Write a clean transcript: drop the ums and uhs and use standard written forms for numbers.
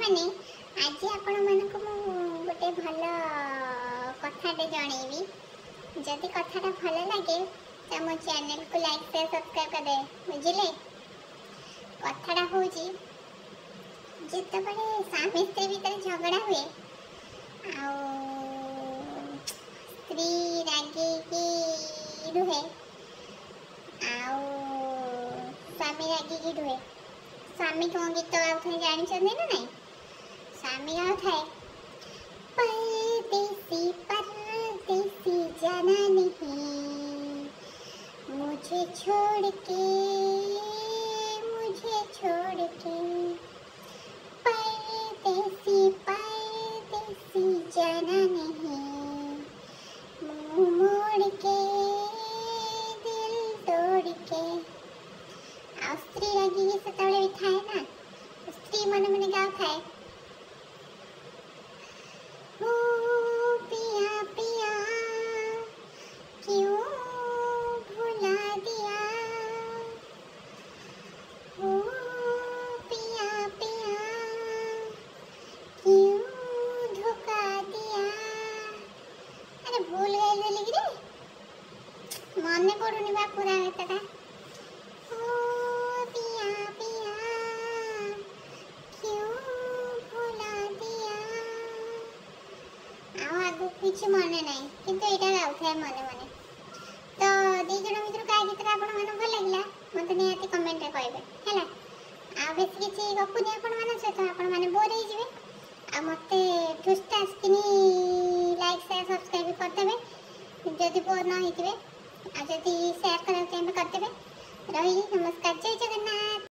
मैंने आज आपण मानक गोटे भल कथाटे जनइबी जदि कथाटा भल लगे तो मो चैनल को लाइक शेयर सब्सक्राइब कर दे बुझिले। कथाटा हूँ जिते स्वामी स्त्री भितर झगड़ा हुए स्त्री रागी की रुहे स्वामी रागी की रुहे स्वामी कौन गीत गाऊ थे जानी ना नहीं स्वामी गाऊ थाए परदेसी परदेसी जाना नहीं मुझे छोड़ के परदेसी परदेसी जाना नहीं मुँह मोड़ के दिल तोड़ के स्त्री रागी की सतबले भी थाए ना स्त्री मन मन गाँव थाए पिया पिया क्यों भुला दिया पिया पिया क्यों धोखा दिया। अरे भूल गई रे मन पड़ुनी बा पूरा गीतटा किसी मन नहीं किंतु एटा गाउ थाए मने मने तो दी जण मित्र का गीत आपण मन भल लागला मते निहाती कमेंट रे कहबे हैला आ बेसी किछि गपुनी आपण मन से तो आपण माने बोर हो जिवे आ मते ठुस्टास किनी लाइक शेयर सब्सक्राइब कर देबे जदि बोर न हितबे आ जदि शेयर करबे करदेबे रही नमस्कार जय जगन्नाथ।